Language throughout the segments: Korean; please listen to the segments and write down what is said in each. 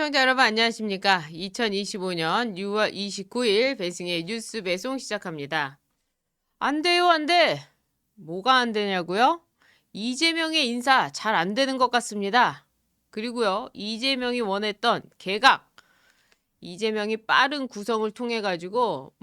시청자 여러분 안녕하십니까? 2025년 6월 29일 배승의 뉴스 배송 시작합니다. 안 돼요, 안 돼. 뭐가 안 되냐고요? 이재명의 인사 잘 안 되는 것 같습니다. 그리고요, 이재명이 원했던 개각, 이재명이 빠른 구성을 통해 가지고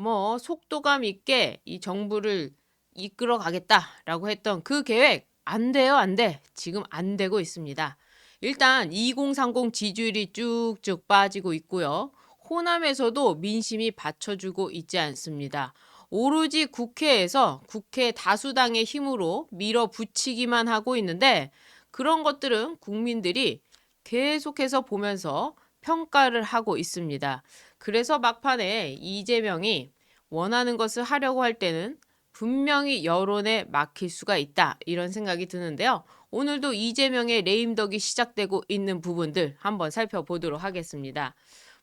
속도감 있게 이 정부를 이끌어 가겠다라고 했던 그 계획 안 돼요, 안 돼. 지금 안 되고 있습니다. 일단 2030 지지율이 쭉쭉 빠지고 있고요. 호남에서도 민심이 받쳐주고 있지 않습니다. 오로지 국회에서 국회 다수당의 힘으로 밀어붙이기만 하고 있는데 그런 것들은 국민들이 계속해서 보면서 평가를 하고 있습니다. 그래서 막판에 이재명이 원하는 것을 하려고 할 때는 분명히 여론에 막힐 수가 있다. 이런 생각이 드는데요. 오늘도 이재명의 레임덕이 시작되고 있는 부분들 한번 살펴보도록 하겠습니다.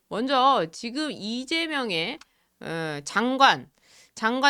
먼저 지금 이재명의 장관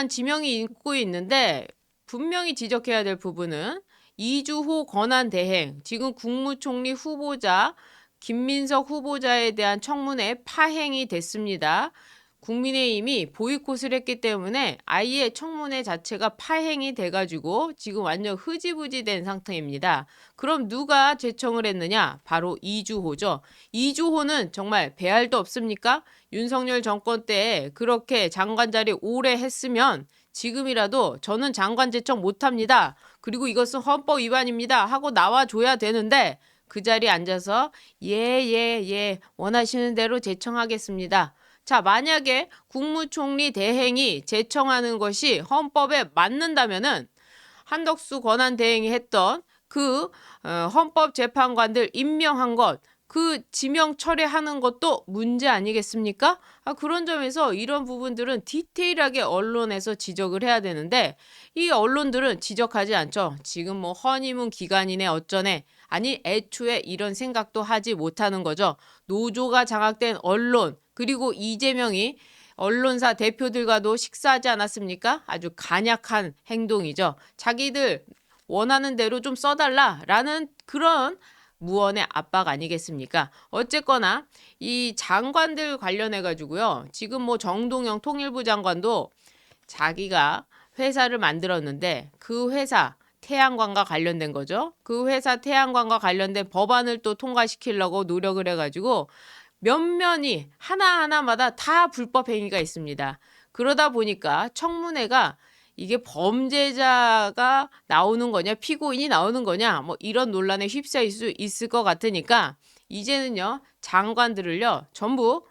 지명이 있고 있는데 분명히 지적해야 될 부분은 이주호 권한 대행, 지금 국무총리 후보자 김민석 후보자에 대한 청문회 파행이 됐습니다. 국민의힘이 보이콧을 했기 때문에 아예 청문회 자체가 파행이 돼가지고 지금 완전 흐지부지 된 상태입니다. 그럼 누가 제청을 했느냐? 바로 이주호죠. 이주호는 정말 배알도 없습니까? 윤석열 정권 때 그렇게 장관 자리 오래 했으면 지금이라도 저는 장관 제청 못합니다. 그리고 이것은 헌법 위반입니다. 하고 나와줘야 되는데 그 자리에 앉아서 예, 원하시는 대로 제청하겠습니다. 자, 만약에 국무총리 대행이 제청하는 것이 헌법에 맞는다면은 한덕수 권한 대행이 했던 그 헌법재판관들 임명한 것, 그 지명 철회하는 것도 문제 아니겠습니까? 그런 점에서 이런 부분들은 디테일하게 언론에서 지적을 해야 되는데 이 언론들은 지적하지 않죠. 지금 허니문 기간이네 어쩌네. 아니 애초에 이런 생각도 하지 못하는 거죠. 노조가 장악된 언론 그리고 이재명이 언론사 대표들과도 식사하지 않았습니까? 아주 간약한 행동이죠. 자기들 원하는 대로 좀 써달라라는 그런 무언의 압박 아니겠습니까? 어쨌거나 이 장관들 관련해 가지고요. 지금 정동영 통일부 장관도 자기가 회사를 만들었는데 그 회사 태양광과 관련된 거죠. 그 회사 태양광과 관련된 법안을 또 통과시키려고 노력을 해가지고 면면이 하나하나마다 다 불법 행위가 있습니다. 그러다 보니까 청문회가 이게 범죄자가 나오는 거냐, 피고인이 나오는 거냐, 이런 논란에 휩싸일 수 있을 것 같으니까 이제는요, 장관들을요, 전부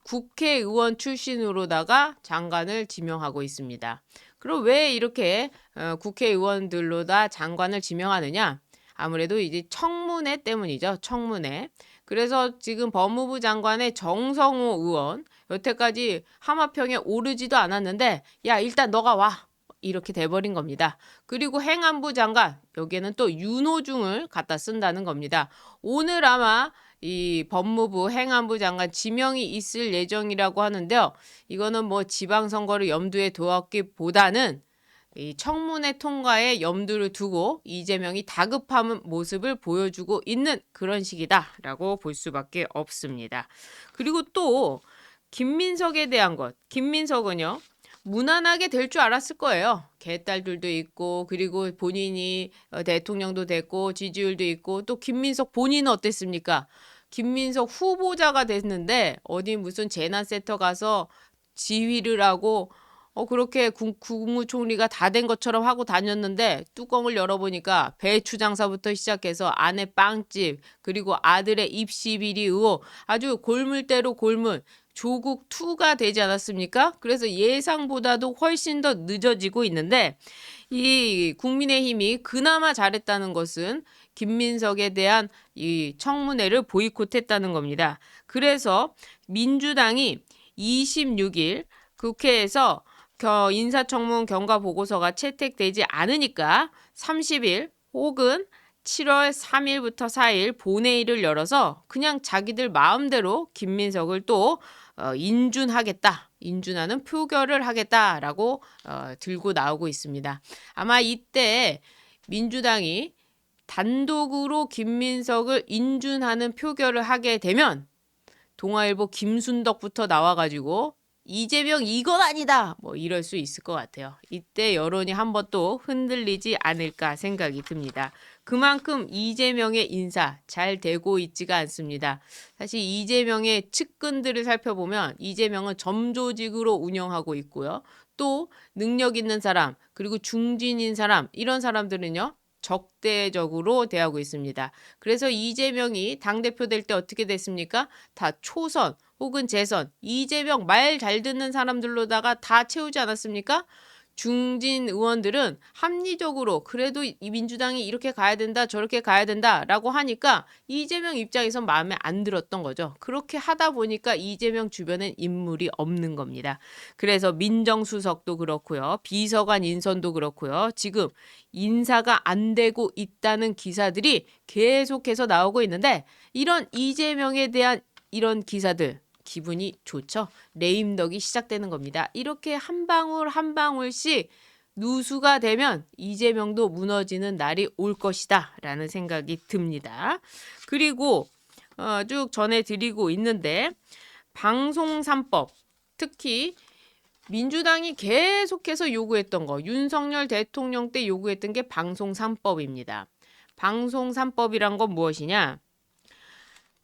국회의원 출신으로다가 장관을 지명하고 있습니다. 그럼 왜 이렇게 국회의원들로다 장관을 지명하느냐? 아무래도 이제 청문회 때문이죠. 청문회. 그래서 지금 법무부 장관의 정성호 의원 여태까지 하마평에 오르지도 않았는데 야 일단 너가 와. 이렇게 돼버린 겁니다. 그리고 행안부 장관 여기에는 또 윤호중을 갖다 쓴다는 겁니다. 오늘 아마 이 법무부 행안부 장관 지명이 있을 예정이라고 하는데요. 이거는 지방선거를 염두에 두었기보다는 이 청문회 통과에 염두를 두고 이재명이 다급한 모습을 보여주고 있는 그런 식이다라고 볼 수밖에 없습니다. 그리고 또 김민석에 대한 것. 김민석은요. 무난하게 될 줄 알았을 거예요. 개딸들도 있고 그리고 본인이 대통령도 됐고 지지율도 있고 또 김민석 본인은 어땠습니까? 김민석 후보자가 됐는데 어디 무슨 재난센터 가서 지휘를 하고 그렇게 국무총리가 다 된 것처럼 하고 다녔는데 뚜껑을 열어보니까 배추 장사부터 시작해서 아내 빵집 그리고 아들의 입시 비리 의혹 아주 골물대로 골물 조국 2가 되지 않았습니까? 그래서 예상보다도 훨씬 더 늦어지고 있는데 이 국민의힘이 그나마 잘했다는 것은 김민석에 대한 이 청문회를 보이콧했다는 겁니다. 그래서 민주당이 26일 국회에서 인사청문 경과 보고서가 채택되지 않으니까 30일 혹은 7월 3일부터 4일 본회의를 열어서 그냥 자기들 마음대로 김민석을 또 인준하는 표결을 하겠다라고 들고 나오고 있습니다. 아마 이때 민주당이 단독으로 김민석을 인준하는 표결을 하게 되면 동아일보 김순덕부터 나와가지고 이재명 이건 아니다 뭐 이럴 수 있을 것 같아요. 이때 여론이 한번 또 흔들리지 않을까 생각이 듭니다. 그만큼 이재명의 인사 잘 되고 있지가 않습니다. 사실 이재명의 측근들을 살펴보면 이재명은 점조직으로 운영하고 있고요. 또 능력 있는 사람 그리고 중진인 사람 이런 사람들은요. 적대적으로 대하고 있습니다. 그래서 이재명이 당대표 될 때 어떻게 됐습니까? 다 초선 혹은 재선, 이재명 말 잘 듣는 사람들로다가 다 채우지 않았습니까? 중진 의원들은 합리적으로 그래도 이 민주당이 이렇게 가야 된다 저렇게 가야 된다라고 하니까 이재명 입장에선 마음에 안 들었던 거죠. 그렇게 하다 보니까 이재명 주변엔 인물이 없는 겁니다. 그래서 민정수석도 그렇고요. 비서관 인선도 그렇고요. 지금 인사가 안 되고 있다는 기사들이 계속해서 나오고 있는데 이런 이재명에 대한 이런 기사들 기분이 좋죠. 레임덕이 시작되는 겁니다. 이렇게 한 방울 한 방울씩 누수가 되면 이재명도 무너지는 날이 올 것이다 라는 생각이 듭니다. 그리고 쭉 전해드리고 있는데 방송 3법 특히 민주당이 계속해서 요구했던 거 윤석열 대통령 때 요구했던 게 방송 3법입니다. 방송 3법이란 건 무엇이냐?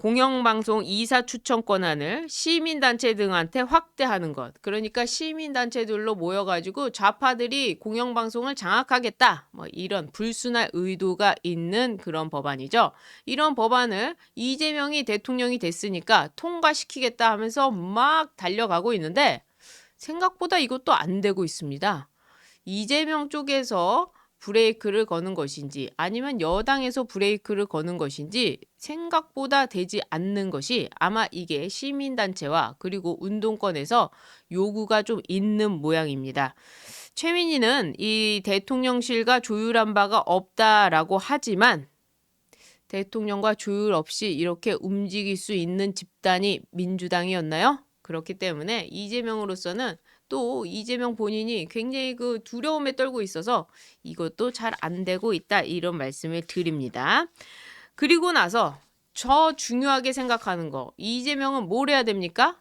공영방송 이사 추천 권한을 시민단체 등한테 확대하는 것. 그러니까 시민단체들로 모여가지고 좌파들이 공영방송을 장악하겠다. 뭐 이런 불순한 의도가 있는 그런 법안이죠. 이런 법안을 이재명이 대통령이 됐으니까 통과시키겠다 하면서 막 달려가고 있는데 생각보다 이것도 안 되고 있습니다. 이재명 쪽에서 브레이크를 거는 것인지 아니면 여당에서 브레이크를 거는 것인지 생각보다 되지 않는 것이 아마 이게 시민단체와 그리고 운동권에서 요구가 좀 있는 모양입니다. 최민희는 이 대통령실과 조율한 바가 없다라고 하지만 대통령과 조율 없이 이렇게 움직일 수 있는 집단이 민주당이었나요? 그렇기 때문에 이재명으로서는 또 이재명 본인이 굉장히 그 두려움에 떨고 있어서 이것도 잘 안 되고 있다 이런 말씀을 드립니다. 그리고 나서 저 중요하게 생각하는 거 이재명은 뭘 해야 됩니까?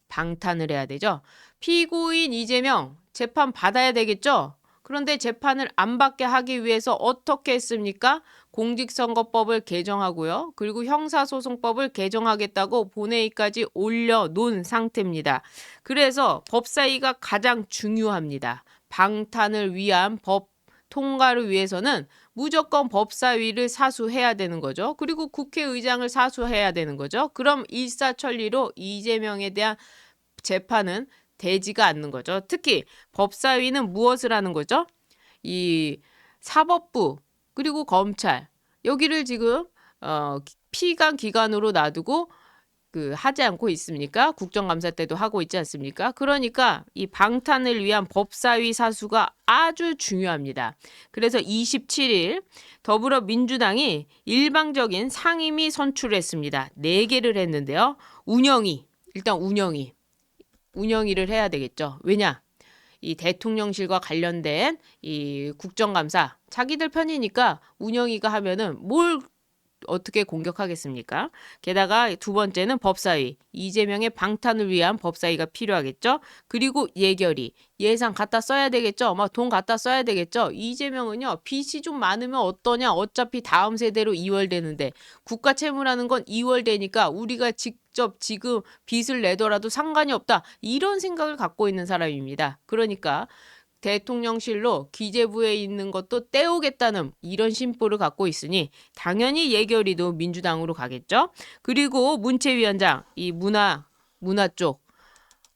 방탄을 해야 되죠. 피고인 이재명 재판 받아야 되겠죠. 그런데 재판을 안 받게 하기 위해서 어떻게 했습니까? 공직선거법을 개정하고요. 그리고 형사소송법을 개정하겠다고 본회의까지 올려놓은 상태입니다. 그래서 법사위가 가장 중요합니다. 방탄을 위한 법 통과를 위해서는 무조건 법사위를 사수해야 되는 거죠. 그리고 국회의장을 사수해야 되는 거죠. 그럼 일사천리로 이재명에 대한 재판은 되지가 않는 거죠. 특히 법사위는 무엇을 하는 거죠? 이 사법부 그리고 검찰 여기를 지금 피감 기관으로 놔두고 하지 않고 있습니까? 국정감사 때도 하고 있지 않습니까? 그러니까 이 방탄을 위한 법사위 사수가 아주 중요합니다. 그래서 27일 더불어민주당이 일방적인 상임위 선출했습니다. 4개를 했는데요. 운영위를 해야 되겠죠. 왜냐? 이 대통령실과 관련된 이 국정감사 자기들 편이니까 운영위가 하면은 뭘 어떻게 공격하겠습니까? 게다가 두 번째는 법사위. 이재명의 방탄을 위한 법사위가 필요하겠죠? 그리고 예결위. 예산 갖다 써야 되겠죠? 막 돈 갖다 써야 되겠죠? 이재명은요. 빚이 좀 많으면 어떠냐? 어차피 다음 세대로 이월되는데 국가 채무라는 건 이월되니까 우리가 직접 지금 빚을 내더라도 상관이 없다. 이런 생각을 갖고 있는 사람입니다. 그러니까 대통령실로 기재부에 있는 것도 떼오겠다는 이런 심보를 갖고 있으니 당연히 예결위도 민주당으로 가겠죠. 그리고 문체위원장 이 문화 쪽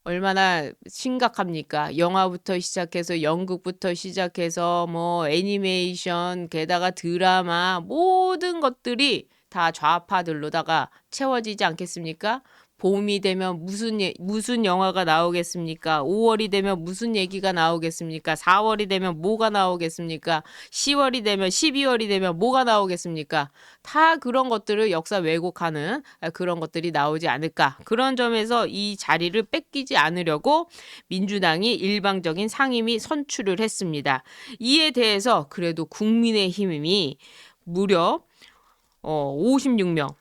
얼마나 심각합니까? 영화부터 시작해서 연극부터 시작해서 뭐 애니메이션 게다가 드라마 모든 것들이 다 좌파들로다가 채워지지 않겠습니까? 봄이 되면 무슨 영화가 나오겠습니까? 5월이 되면 무슨 얘기가 나오겠습니까? 4월이 되면 뭐가 나오겠습니까? 10월이 되면 12월이 되면 뭐가 나오겠습니까? 다 그런 것들을 역사 왜곡하는 그런 것들이 나오지 않을까. 그런 점에서 이 자리를 뺏기지 않으려고 민주당이 일방적인 상임위 선출을 했습니다. 이에 대해서 그래도 국민의힘이 무려 56명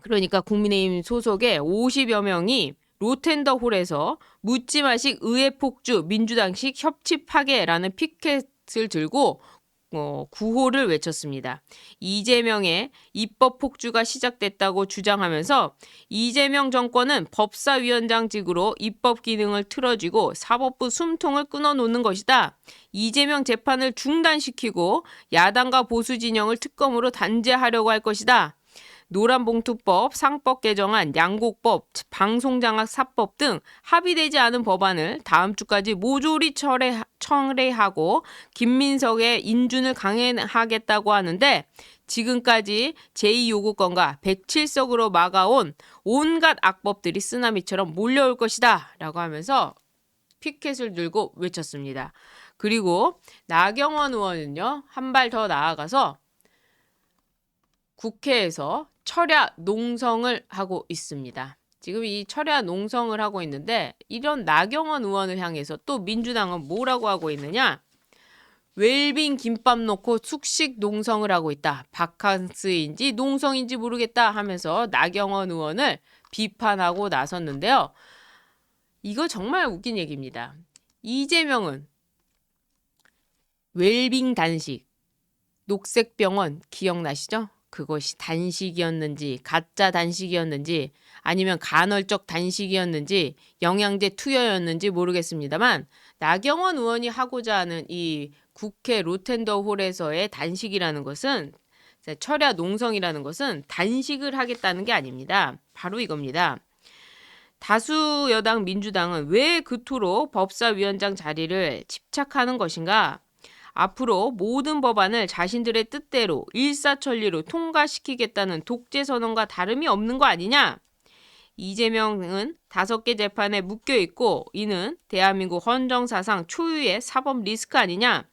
그러니까 국민의힘 소속의 50여 명이 로텐더홀에서 묻지마식 의회폭주 민주당식 협치 파괴라는 피켓을 들고 구호를 외쳤습니다. 이재명의 입법 폭주가 시작됐다고 주장하면서 이재명 정권은 법사위원장직으로 입법 기능을 틀어쥐고 사법부 숨통을 끊어놓는 것이다. 이재명 재판을 중단시키고 야당과 보수 진영을 특검으로 단죄하려고 할 것이다. 노란봉투법, 상법 개정안, 양곡법, 방송장악 사법 등 합의되지 않은 법안을 다음 주까지 모조리 철회하고 김민석의 인준을 강행하겠다고 하는데 지금까지 제2요구권과 107석으로 막아온 온갖 악법들이 쓰나미처럼 몰려올 것이다 라고 하면서 피켓을 들고 외쳤습니다. 그리고 나경원 의원은요, 한 발 더 나아가서 국회에서 철야 농성을 하고 있습니다. 지금 이 철야 농성을 하고 있는데 이런 나경원 의원을 향해서 또 민주당은 뭐라고 하고 있느냐? 웰빙 김밥 놓고 숙식 농성을 하고 있다. 바캉스인지 농성인지 모르겠다 하면서 나경원 의원을 비판하고 나섰는데요. 이거 정말 웃긴 얘기입니다. 이재명은 웰빙 단식, 녹색병원 기억나시죠? 그것이 단식이었는지 가짜 단식이었는지 아니면 간헐적 단식이었는지 영양제 투여였는지 모르겠습니다만 나경원 의원이 하고자 하는 이 국회 로텐더홀에서의 단식이라는 것은 철야 농성이라는 것은 단식을 하겠다는 게 아닙니다. 바로 이겁니다. 다수 여당 민주당은 왜 그토록 법사위원장 자리를 집착하는 것인가? 앞으로 모든 법안을 자신들의 뜻대로 일사천리로 통과시키겠다는 독재 선언과 다름이 없는 거 아니냐? 이재명은 5개 재판에 묶여 있고 이는 대한민국 헌정사상 초유의 사법 리스크 아니냐?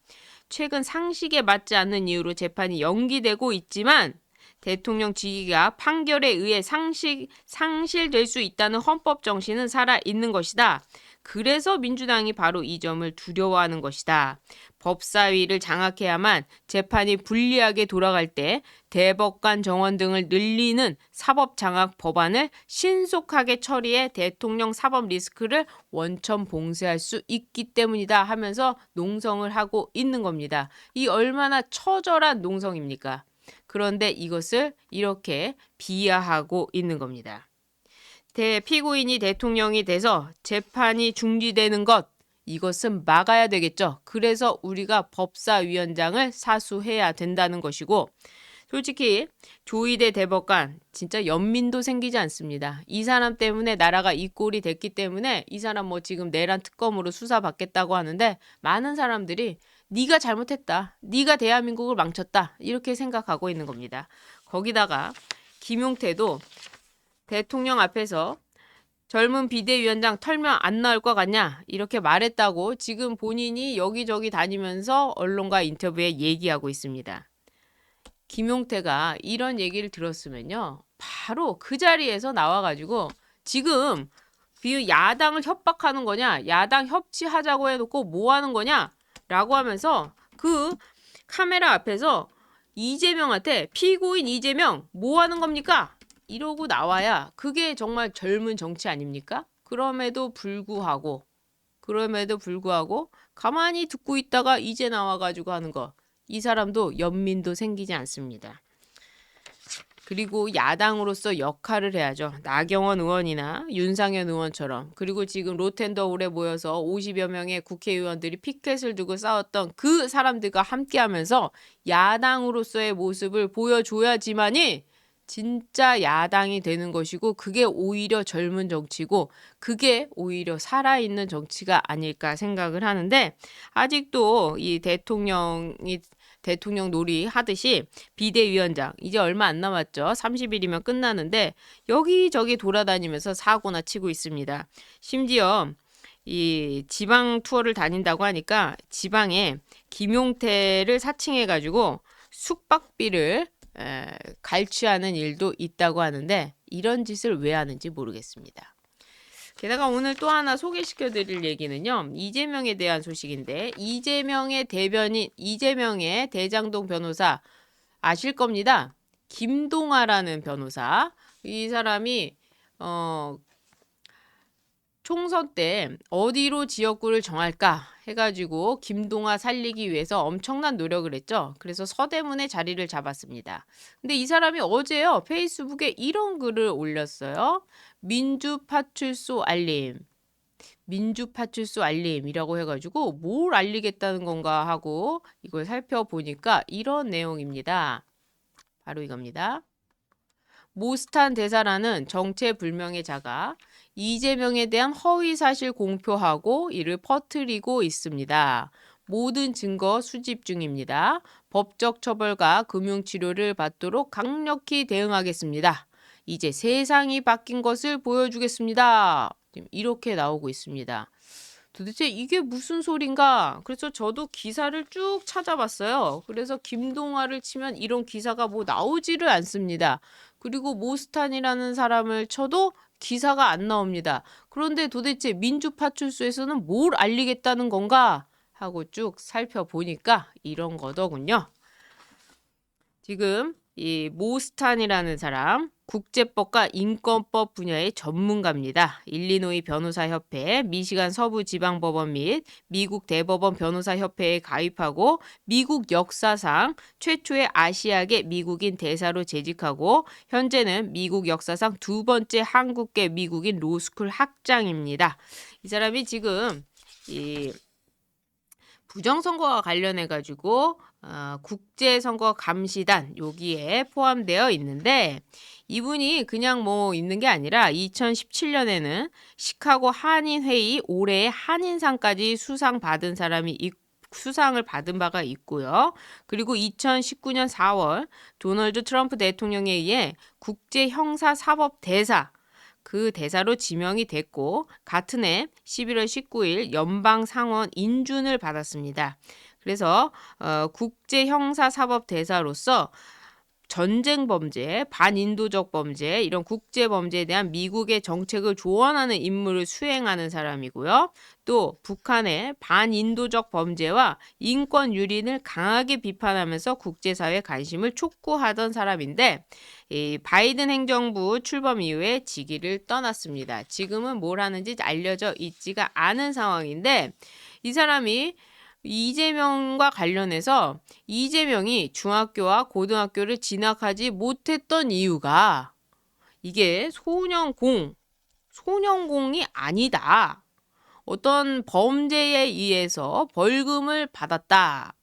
최근 상식에 맞지 않는 이유로 재판이 연기되고 있지만 대통령 직위가 판결에 의해 상실될 수 있다는 헌법 정신은 살아있는 것이다. 그래서 민주당이 바로 이 점을 두려워하는 것이다. 법사위를 장악해야만 재판이 불리하게 돌아갈 때 대법관 정원 등을 늘리는 사법 장악 법안을 신속하게 처리해 대통령 사법 리스크를 원천 봉쇄할 수 있기 때문이다 하면서 농성을 하고 있는 겁니다. 이 얼마나 처절한 농성입니까? 그런데 이것을 이렇게 비하하고 있는 겁니다. 피고인이 대통령이 돼서 재판이 중지되는 것, 이것은 막아야 되겠죠. 그래서 우리가 법사위원장을 사수해야 된다는 것이고 솔직히 조희대 대법관 진짜 연민도 생기지 않습니다. 이 사람 때문에 나라가 이 꼴이 됐기 때문에 이 사람 뭐 지금 내란 특검으로 수사받겠다고 하는데 많은 사람들이 네가 잘못했다. 네가 대한민국을 망쳤다. 이렇게 생각하고 있는 겁니다. 거기다가 김용태도 대통령 앞에서 젊은 비대위원장 털면 안 나올 것 같냐 이렇게 말했다고 지금 본인이 여기저기 다니면서 언론과 인터뷰에 얘기하고 있습니다. 김용태가 이런 얘기를 들었으면요. 바로 그 자리에서 나와가지고 지금 야당을 협박하는 거냐 야당 협치하자고 해놓고 뭐 하는 거냐 라고 하면서 그 카메라 앞에서 이재명한테 피고인 이재명 뭐 하는 겁니까? 이러고 나와야 그게 정말 젊은 정치 아닙니까? 그럼에도 불구하고 가만히 듣고 있다가 이제 나와가지고 하는 거. 이 사람도 연민도 생기지 않습니다. 그리고 야당으로서 역할을 해야죠. 나경원 의원이나 윤상현 의원처럼. 그리고 지금 로텐더홀에 모여서 50여 명의 국회의원들이 피켓을 두고 싸웠던 그 사람들과 함께하면서 야당으로서의 모습을 보여줘야지만이 진짜 야당이 되는 것이고 그게 오히려 젊은 정치고 그게 오히려 살아있는 정치가 아닐까 생각을 하는데 아직도 이 대통령 놀이 하듯이 비대위원장 이제 얼마 안 남았죠. 30일이면 끝나는데 여기저기 돌아다니면서 사고나 치고 있습니다. 심지어 이 지방 투어를 다닌다고 하니까 지방에 김용태를 사칭해가지고 숙박비를 갈취하는 일도 있다고 하는데 이런 짓을 왜 하는지 모르겠습니다. 게다가 오늘 또 하나 소개시켜 드릴 얘기는요. 이재명에 대한 소식인데 이재명의 대변인 이재명의 대장동 변호사 아실 겁니다. 김동아라는 변호사. 이 사람이 총선 때 어디로 지역구를 정할까 해가지고 김동아 살리기 위해서 엄청난 노력을 했죠. 그래서 서대문에 자리를 잡았습니다. 근데 이 사람이 어제요 페이스북에 이런 글을 올렸어요. 민주파출소 알림. 민주파출소 알림이라고 해가지고 뭘 알리겠다는 건가 하고 이걸 살펴보니까 이런 내용입니다. 바로 이겁니다. 모스탄 대사라는 정체불명의 자가 이재명에 대한 허위사실 공표하고 이를 퍼뜨리고 있습니다. 모든 증거 수집 중입니다. 법적 처벌과 금융치료를 받도록 강력히 대응하겠습니다. 이제 세상이 바뀐 것을 보여주겠습니다. 이렇게 나오고 있습니다. 도대체 이게 무슨 소린가? 그래서 저도 기사를 쭉 찾아봤어요. 그래서 김동아를 치면 이런 기사가 뭐 나오지를 않습니다. 그리고 모스탄이라는 사람을 쳐도 기사가 안 나옵니다. 그런데 도대체 민주파출소에서는 뭘 알리겠다는 건가? 하고 쭉 살펴보니까 이런 거더군요. 지금 이 모스탄이라는 사람 국제법과 인권법 분야의 전문가입니다. 일리노이 변호사협회, 미시간 서부지방법원 및 미국 대법원 변호사협회에 가입하고 미국 역사상 최초의 아시아계 미국인 대사로 재직하고 현재는 미국 역사상 두 번째 한국계 미국인 로스쿨 학장입니다. 이 사람이 지금 이 부정선거와 관련해 가지고 국제선거감시단 여기에 포함되어 있는데 이분이 그냥 뭐 있는 게 아니라 2017년에는 시카고 한인회의 올해의 한인상까지 수상받은 사람이 수상을 받은 바가 있고요. 그리고 2019년 4월 도널드 트럼프 대통령에 의해 국제형사사법대사 그 대사로 지명이 됐고 같은 해 11월 19일 연방상원 인준을 받았습니다. 그래서 국제형사사법대사로서 전쟁 범죄, 반인도적 범죄, 이런 국제 범죄에 대한 미국의 정책을 조언하는 임무를 수행하는 사람이고요. 또 북한의 반인도적 범죄와 인권 유린을 강하게 비판하면서 국제사회 관심을 촉구하던 사람인데 이 바이든 행정부 출범 이후에 직위를 떠났습니다. 지금은 뭘 하는지 알려져 있지가 않은 상황인데 이 사람이 이재명과 관련해서 이재명이 중학교와 고등학교를 진학하지 못했던 이유가 이게 소년공이 아니다. 어떤 범죄에 의해서 벌금을 받았다.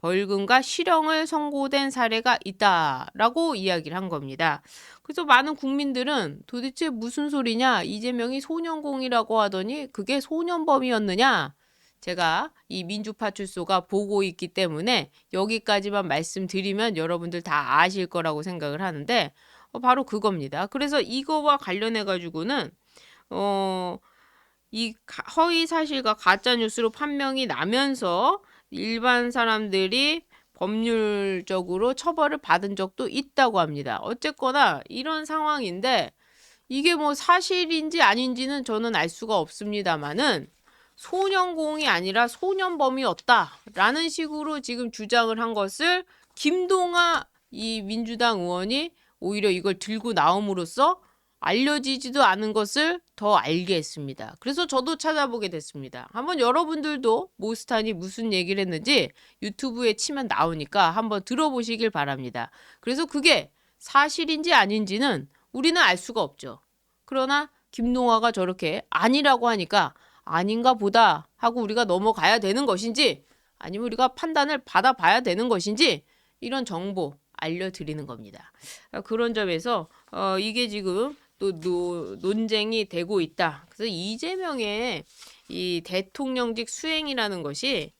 벌금과 실형을 선고된 사례가 있다라고 이야기를 한 겁니다. 그래서 많은 국민들은 도대체 무슨 소리냐? 이재명이 소년공이라고 하더니 그게 소년범이었느냐? 제가 이 민주파출소가 보고 있기 때문에 여기까지만 말씀드리면 여러분들 다 아실 거라고 생각을 하는데 바로 그겁니다. 그래서 이거와 관련해 가지고는 이 허위 사실과 가짜 뉴스로 판명이 나면서 일반 사람들이 법률적으로 처벌을 받은 적도 있다고 합니다. 어쨌거나 이런 상황인데 이게 뭐 사실인지 아닌지는 저는 알 수가 없습니다만은 소년공이 아니라 소년범이었다라는 식으로 지금 주장을 한 것을 김동아 이 민주당 의원이 오히려 이걸 들고 나옴으로써 알려지지도 않은 것을 더 알게 했습니다. 그래서 저도 찾아보게 됐습니다. 한번 여러분들도 모스탄이 무슨 얘기를 했는지 유튜브에 치면 나오니까 한번 들어보시길 바랍니다. 그래서 그게 사실인지 아닌지는 우리는 알 수가 없죠. 그러나 김동아가 저렇게 아니라고 하니까 아닌가 보다 하고 우리가 넘어가야 되는 것인지 아니면 우리가 판단을 받아봐야 되는 것인지 이런 정보 알려드리는 겁니다. 그런 점에서 이게 지금 또 논쟁이 되고 있다. 그래서 이재명의 이 대통령직 수행이라는 것이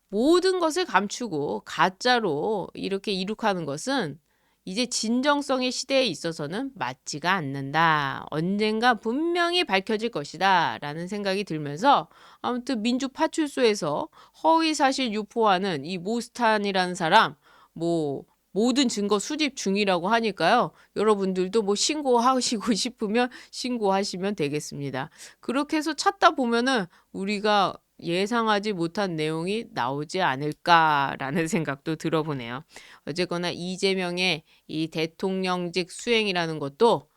모든 것을 감추고 가짜로 이렇게 이룩하는 것은 이제 진정성의 시대에 있어서는 맞지가 않는다. 언젠가 분명히 밝혀질 것이다. 라는 생각이 들면서 아무튼 민주파출소에서 허위사실 유포하는 이 모스탄이라는 사람 뭐 모든 증거 수집 중이라고 하니까요. 여러분들도 뭐 신고하시고 싶으면 신고하시면 되겠습니다. 그렇게 해서 찾다 보면은 우리가 예상하지 못한 내용이 나오지 않을까라는 생각도 들어보네요. 어쨌거나 이재명의 이 대통령직 수행이라는 것도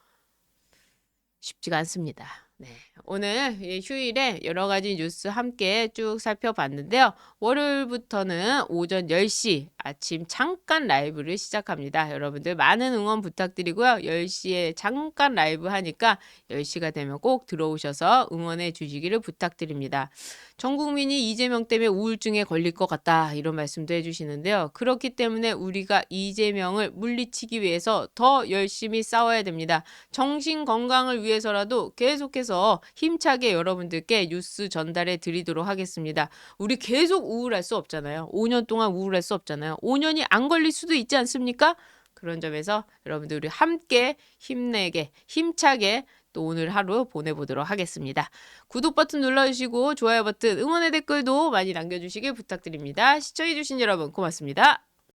쉽지가 않습니다. 네. 오늘 휴일에 여러 가지 뉴스 함께 쭉 살펴봤는데요. 월요일부터는 오전 10시 아침 잠깐 라이브를 시작합니다. 여러분들 많은 응원 부탁드리고요. 10시에 잠깐 라이브 하니까 10시가 되면 꼭 들어오셔서 응원해 주시기를 부탁드립니다. 전 국민이 이재명 때문에 우울증에 걸릴 것 같다 이런 말씀도 해주시는데요. 그렇기 때문에 우리가 이재명을 물리치기 위해서 더 열심히 싸워야 됩니다. 정신 건강을 위해서라도 계속해서 힘차게 여러분들께 뉴스 전달해 드리도록 하겠습니다. 우리 계속 우울할 수 없잖아요. 5년 동안 우울할 수 없잖아요. 5년이 안 걸릴 수도 있지 않습니까? 그런 점에서 여러분들 우리 함께 힘내게 힘차게 또 오늘 하루 보내보도록 하겠습니다. 구독 버튼 눌러주시고 좋아요 버튼 응원의 댓글도 많이 남겨주시길 부탁드립니다. 시청해주신 여러분 고맙습니다.